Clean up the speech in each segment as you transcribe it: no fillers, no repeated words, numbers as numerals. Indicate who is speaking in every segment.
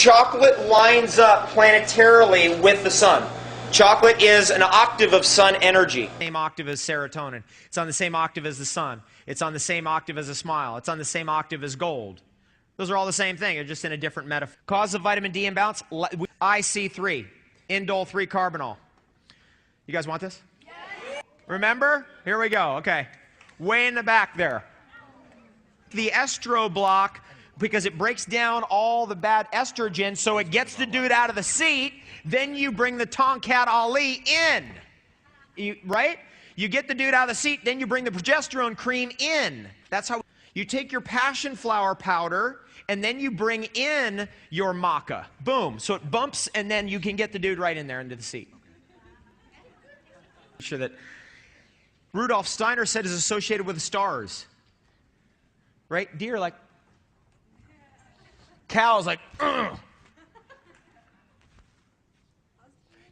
Speaker 1: chocolate lines up planetarily with the sun. Chocolate is an octave of sun energy. Same octave as serotonin. It's on the same octave as the sun. It's on the same octave as a smile. It's on the same octave as gold. Those are all the same thing. They're just in a different metaphor. Cause of vitamin D imbalance, IC3, indole 3-carbinol. You guys want this? Yes. Remember? Here we go. Okay. Way in the back there. The estro block, because it breaks down all the bad estrogen, so it gets the dude out of the seat. Then you bring the Tonkat Ali in, right? You get the dude out of the seat, then you bring the progesterone cream in. That's how you take your passion flower powder, and then you bring in your maca. Boom. So it bumps, and then you can get the dude right in there into the seat. Sure that Rudolf Steiner said is associated with the stars. Right? Deer like, cows like, ugh.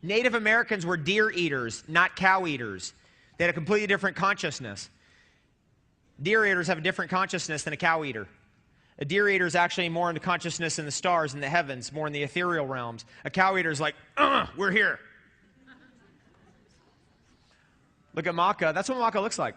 Speaker 1: Native Americans were deer eaters, not cow eaters. They had a completely different consciousness. Deer eaters have a different consciousness than a cow eater. A deer eater is actually more into consciousness in the stars, in the heavens, more in the ethereal realms. A cow eater is like, we're here. Look at maca. That's what maca looks like.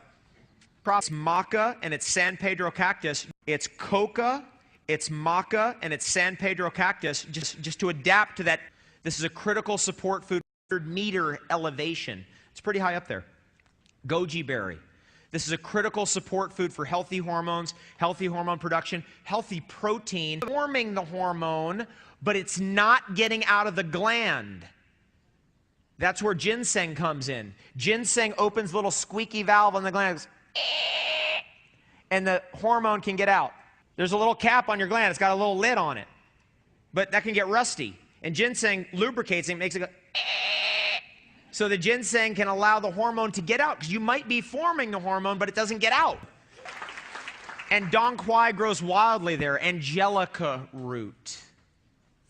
Speaker 1: It's maca and it's San Pedro cactus. It's coca, it's maca, and it's San Pedro cactus, just to adapt to that. This is a critical support food, 100-meter elevation. It's pretty high up there. Goji berry. This is a critical support food for healthy hormones, healthy hormone production, healthy protein, forming the hormone, but it's not getting out of the gland. That's where ginseng comes in. Ginseng opens a little squeaky valve on the gland, goes, and the hormone can get out. There's a little cap on your gland. It's got a little lid on it, but that can get rusty. And ginseng lubricates it, makes it go, so the ginseng can allow the hormone to get out, because you might be forming the hormone, but it doesn't get out. And dong quai grows wildly there. Angelica root.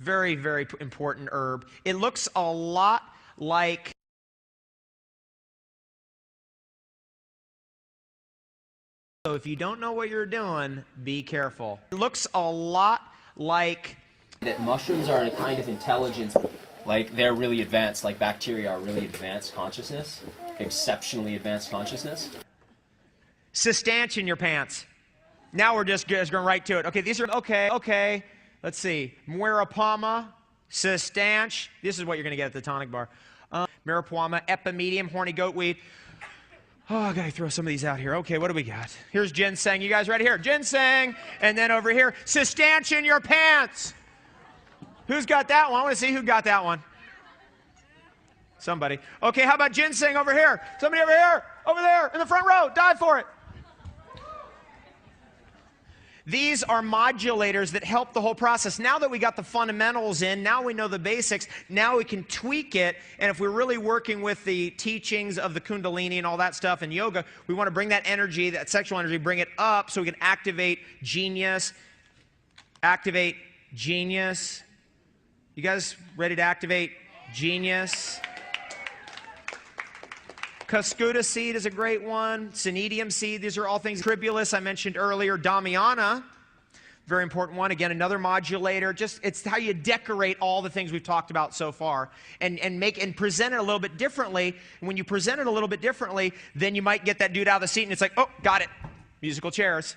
Speaker 1: Very, very important herb. It looks a lot like so if you don't know what you're doing, be careful. It looks a lot like
Speaker 2: that mushrooms are a kind of intelligence, like they're really advanced, like bacteria are really advanced consciousness, exceptionally advanced consciousness.
Speaker 1: Cistanch in your pants. Now we're just going right to it. Okay, these are, okay. Let's see. Muirapama, cistanch. This is what you're going to get at the tonic bar. Marijuana, epimedium, horny goat weed. Oh, I gotta throw some of these out here. Okay, what do we got? Here's ginseng. You guys ready? Here, ginseng. And then over here, cistanch in your pants. Who's got that one? I want to see who got that one. Somebody. Okay, how about ginseng over here? Somebody over here, over there, in the front row. Dive for it. These are modulators that help the whole process. Now that we got the fundamentals in, now we know the basics, now we can tweak it. And if we're really working with the teachings of the Kundalini and all that stuff and yoga, we want to bring that energy, that sexual energy, bring it up so we can activate genius. Activate genius. You guys ready to activate genius? Cuscuta seed is a great one. Cneidium seed, these are all things. Tribulus, I mentioned earlier. Damiana, very important one. Again, another modulator. Just, it's how you decorate all the things we've talked about so far and present it a little bit differently. And when you present it a little bit differently, then you might get that dude out of the seat and it's like, oh, got it. Musical chairs.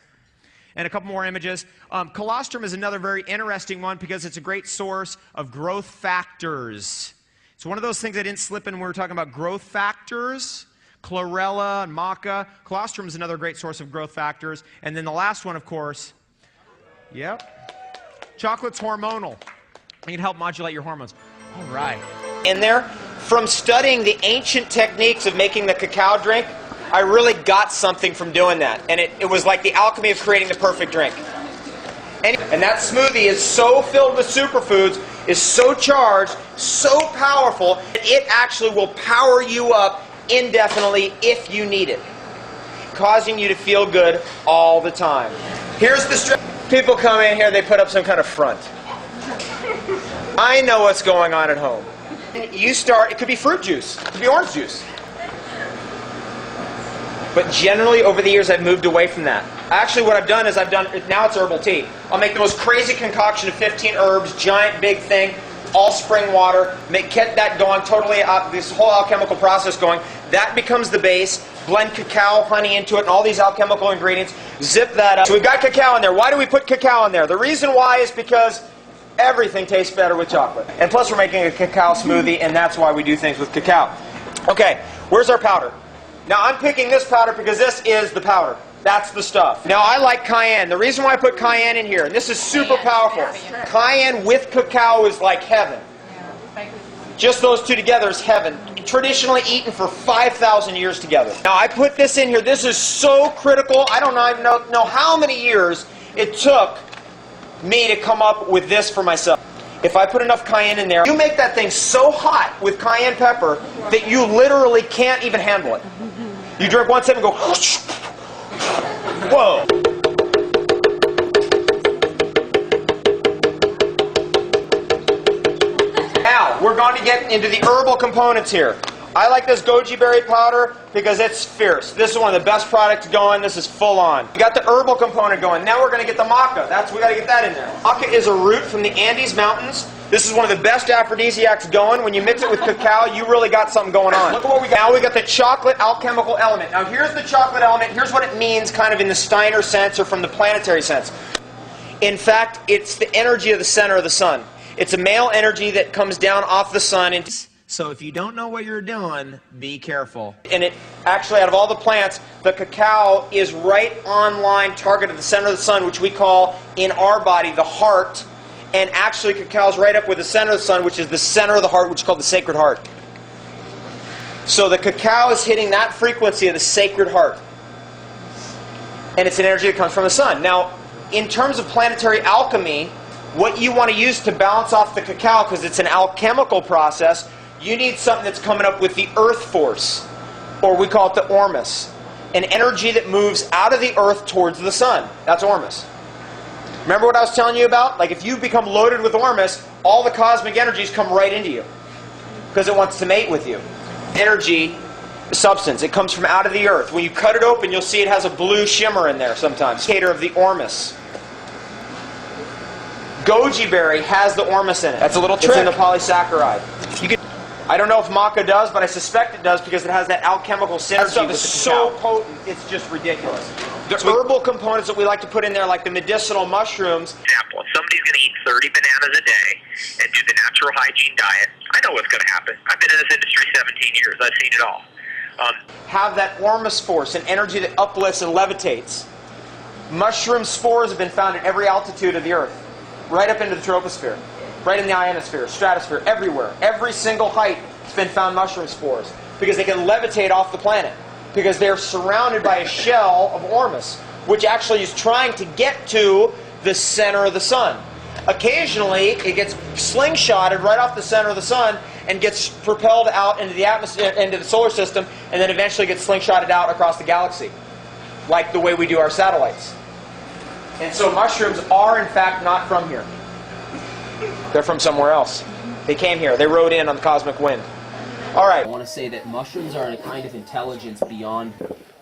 Speaker 1: And a couple more images. Colostrum is another very interesting one because it's a great source of growth factors. It's one of those things I didn't slip in when we were talking about growth factors. Chlorella and maca. Colostrum is another great source of growth factors. And then the last one, of course, chocolate's hormonal. It can help modulate your hormones. All right. In there, from studying the ancient techniques of making the cacao drink, I really got something from doing that. And it was like the alchemy of creating the perfect drink. And that smoothie is so filled with superfoods, is so charged, so powerful, that it actually will power you up indefinitely if you need it, causing you to feel good all the time. Here's the stress. People come in here, they put up some kind of front. I know what's going on at home. You start, it could be fruit juice, it could be orange juice. But generally, over the years, I've moved away from that. Actually, what I've done is now it's herbal tea. I'll make the most crazy concoction of 15 herbs, giant big thing, all spring water, get that going, totally this whole alchemical process going. That becomes the base. Blend cacao, honey into it, and all these alchemical ingredients. Zip that up. So we've got cacao in there. Why do we put cacao in there? The reason why is because everything tastes better with chocolate. And plus we're making a cacao smoothie, and that's why we do things with cacao. Okay, where's our powder? Now I'm picking this powder because this is the powder. That's the stuff. Now I like cayenne. The reason why I put cayenne in here, and this is super powerful. Cayenne with cacao is like heaven. Just those two together is heaven. Traditionally eaten for 5,000 years together. Now I put this in here. This is so critical. I don't even know how many years it took me to come up with this for myself. If I put enough cayenne in there, you make that thing so hot with cayenne pepper that you literally can't even handle it. You drink one sip and go, whoa. Now, we're going to get into the herbal components here. I like this goji berry powder because it's fierce. This is one of the best products going. This is full on. We got the herbal component going. Now we're going to get the maca. We got to get that in there. Maca is a root from the Andes Mountains. This is one of the best aphrodisiacs going. When you mix it with cacao, you really got something going on. Look at what we got. Now we got the chocolate alchemical element. Now here's the chocolate element. Here's what it means kind of in the Steiner sense or from the planetary sense. In fact, it's the energy of the center of the sun. It's a male energy that comes down off the sun. So if you don't know what you're doing, be careful. And it actually, out of all the plants, the cacao is right on line target of the center of the sun, which we call in our body the heart. And actually cacao is right up with the center of the sun, which is the center of the heart, which is called the sacred heart. So the cacao is hitting that frequency of the sacred heart. And it's an energy that comes from the sun. Now, in terms of planetary alchemy, what you want to use to balance off the cacao, because it's an alchemical process, you need something that's coming up with the earth force, or we call it the ormus, an energy that moves out of the earth towards the sun. That's ormus. Remember what I was telling you about? Like if you become loaded with ormus, all the cosmic energies come right into you because it wants to mate with you. Energy, substance, it comes from out of the earth. When you cut it open, you'll see it has a blue shimmer in there sometimes. Indicator of the ormus. Goji berry has the ormus in it. That's a little trick. It's in the polysaccharide. I don't know if maca does, but I suspect it does because it has that alchemical synergy. That stuff is so potent, it's just ridiculous. The herbal components that we like to put in there, like the medicinal mushrooms.
Speaker 3: Example, if somebody's going to eat 30 bananas a day and do the natural hygiene diet, I know what's going to happen. I've been in this industry 17 years. I've seen it all.
Speaker 1: Have that ormus force, an energy that uplifts and levitates. Mushroom spores have been found at every altitude of the earth, right up into the troposphere, right in the ionosphere, stratosphere, everywhere. Every single height has been found mushroom spores because they can levitate off the planet because they're surrounded by a shell of ormus, which actually is trying to get to the center of the sun. Occasionally, it gets slingshotted right off the center of the sun and gets propelled out into the atmosphere, into the solar system, and then eventually gets slingshotted out across the galaxy, like the way we do our satellites. And so mushrooms are, in fact, not from here. They're from somewhere else. They came here. They rode in on the cosmic wind. All right.
Speaker 2: I want to say that mushrooms are a kind of intelligence beyond,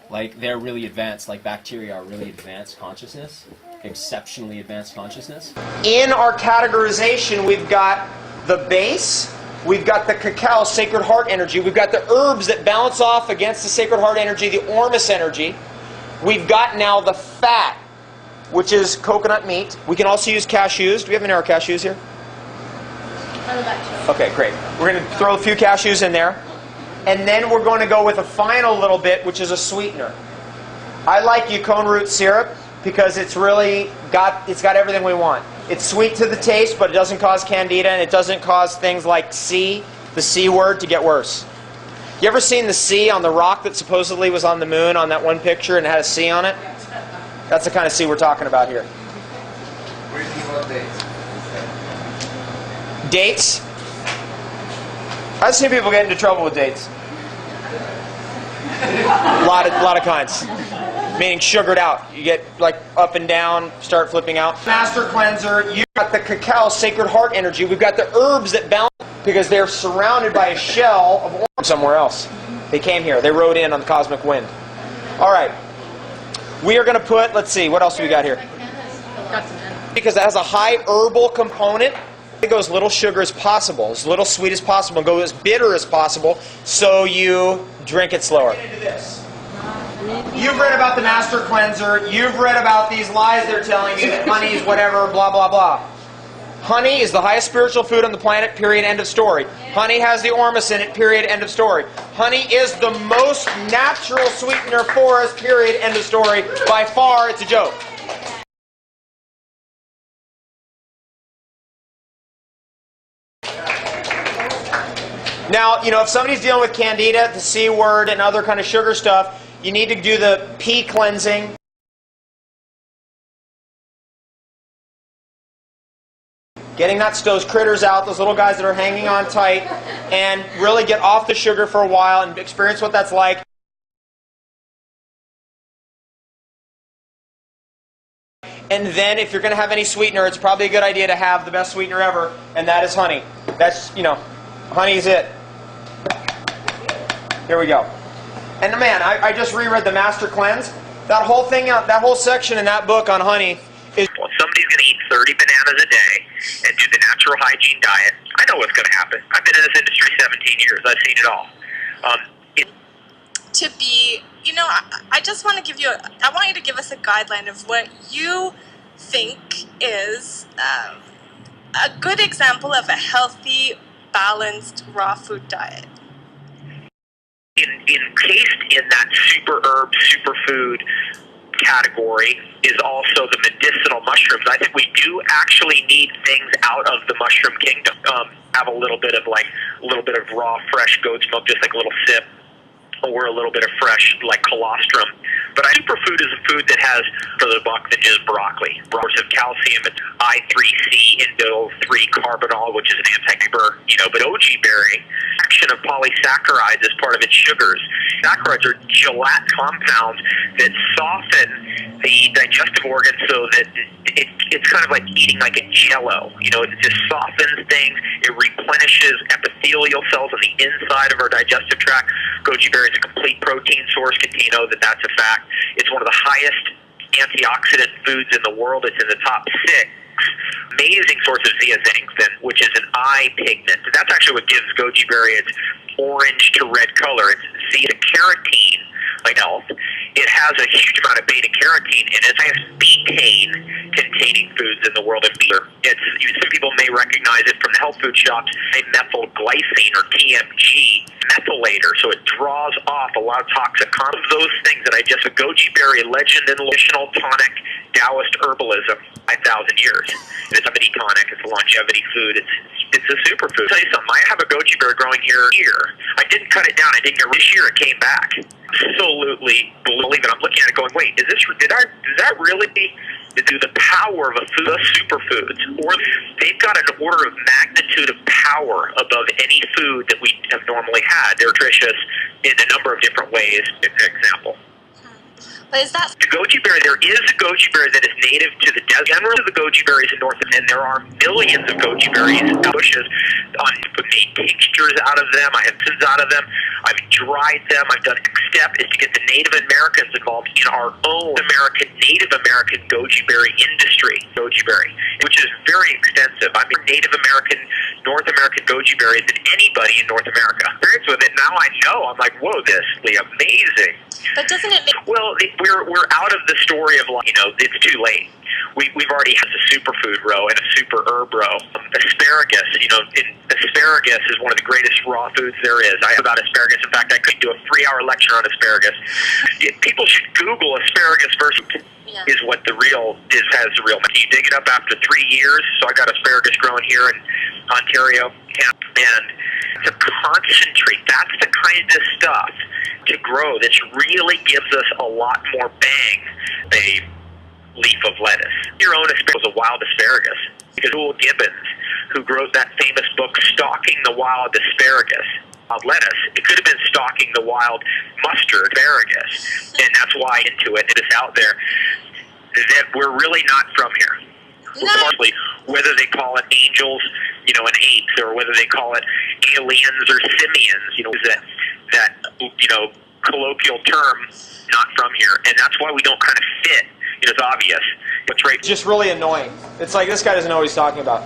Speaker 2: like, they're really advanced, like bacteria are really advanced consciousness, exceptionally advanced consciousness.
Speaker 1: In our categorization, we've got the base, we've got the cacao, sacred heart energy, we've got the herbs that balance off against the sacred heart energy, the ormus energy. We've got now the fat, which is coconut meat. We can also use cashews. Do we have any of our cashews here? Okay, great. We're going to throw a few cashews in there. And then we're going to go with a final little bit, which is a sweetener. I like yacon root syrup because it's really got everything we want. It's sweet to the taste, but it doesn't cause candida, and it doesn't cause things like C, the C word, to get worse. You ever seen the C on the rock that supposedly was on the moon on that one picture and it had a C on it? That's the kind of C we're talking about here.
Speaker 4: Where do you want dates?
Speaker 1: Dates? I've seen people get into trouble with dates. A lot of kinds. Meaning sugared out. You get like up and down, start flipping out. Master cleanser, you got the cacao, sacred heart energy. We've got the herbs that balance because they're surrounded by a shell of somewhere else. They came here. They rode in on the cosmic wind. All right. We are going to put, let's see, what else do we got here? Because it has a high herbal component, it goes little sugar as possible, as little sweet as possible, and go as bitter as possible, so you drink it slower. You've read about the Master Cleanser. You've read about these lies they're telling you that honey is whatever, blah, blah, blah. Honey is the highest spiritual food on the planet, period, end of story. Honey has the ormus in it, period, end of story. Honey is the most natural sweetener for us, period, end of story. By far, it's a joke. Now, if somebody's dealing with candida, the C word, and other kind of sugar stuff, you need to do the P cleansing. Getting those critters out, those little guys that are hanging on tight, and really get off the sugar for a while and experience what that's like. And then if you're going to have any sweetener, it's probably a good idea to have the best sweetener ever, and that is honey. That's, honey's it. Here we go. And man, I just reread the Master Cleanse. That whole thing, that whole section in that book on honey is...
Speaker 3: Well, somebody's going to eat 30 bananas a day and do the natural hygiene diet. I know what's going to happen. I've been in this industry 17 years. I've seen it all.
Speaker 5: To be, I just want to give you, I want you to give us a guideline of what you think is a good example of a healthy, balanced, raw food diet.
Speaker 3: Encased in that super herb, superfood category is also the medicinal mushrooms. I think we do actually need things out of the mushroom kingdom. Have a little bit of raw, fresh goat's milk, just like a little sip, or a little bit of fresh, like colostrum. But superfood is a food that has for the buck than just broccoli. Source of calcium, it's I3C, Indo-3-carbinol, which is an anti-fiber, but goji berry, action of polysaccharides as part of its sugars. Saccharides are gelatin compounds that soften the digestive organs so that it's kind of like eating like a jello. It just softens things. It replenishes epithelial cells on the inside of our digestive tract. Goji berry is a complete protein source. That's a fact. It's one of the highest antioxidant foods in the world. It's in the top 6. Amazing source of zeaxanthin, which is an eye pigment. That's actually what gives goji berry its orange to red color. It's carotene, like health. It has a huge amount of beta carotene in it. It has betaine-containing foods in the world of beer. Some people may recognize it from the health food shops. Methylglycine or TMG methylator, so it draws off a lot of toxic compounds. Those things that the goji berry legend and traditional tonic Taoist herbalism, 5,000 years. It's a levitating tonic. It's a longevity food. It's a superfood. I'll tell you something. I have a goji berry growing here. I didn't cut it down. I didn't get this year. It came back. Absolutely believe it. I'm looking at it going, wait, does that really do the power of a superfoods? Or they've got an order of magnitude of power above any food that we have normally had. They're nutritious in a number of different ways. An example.
Speaker 5: But is that
Speaker 3: the goji berry? There is a goji berry that is native to the desert. Generally, the goji berries in North America, and there are millions of goji berries in bushes. I've made tinctures out of them. I have tins out of them. I've dried them. I've done. Next step is to get the Native Americans involved in our own Native American goji berry industry. Goji berry, which is very extensive. I'm Native American, North American goji berries than anybody in North America. Experience with it now. I know. I'm like, whoa, this is amazing.
Speaker 5: But doesn't it make...
Speaker 3: Well, we're out of the story of, it's too late. We've already had a superfood row and a super herb row. Asparagus, asparagus is one of the greatest raw foods there is. I have about asparagus. In fact, I could do a 3-hour lecture on asparagus. People should Google asparagus versus is what has the real. You dig it up after 3 years. So I got asparagus growing here in Ontario, and to concentrate, that's the kind of stuff to grow that really gives us a lot more bang than a leaf of lettuce. Your own asparagus was a wild asparagus, because Will Gibbons, who wrote that famous book, Stalking the Wild Asparagus, lettuce, it could have been stalking the wild mustard asparagus, and that's why into it is out there that we're really not from here. Partly, whether they call it angels, and apes, or whether they call it aliens or simians, that colloquial term, not from here, and that's why we don't kind of fit. It's obvious. It's right.
Speaker 1: Just really annoying. It's like this guy doesn't know what he's talking about.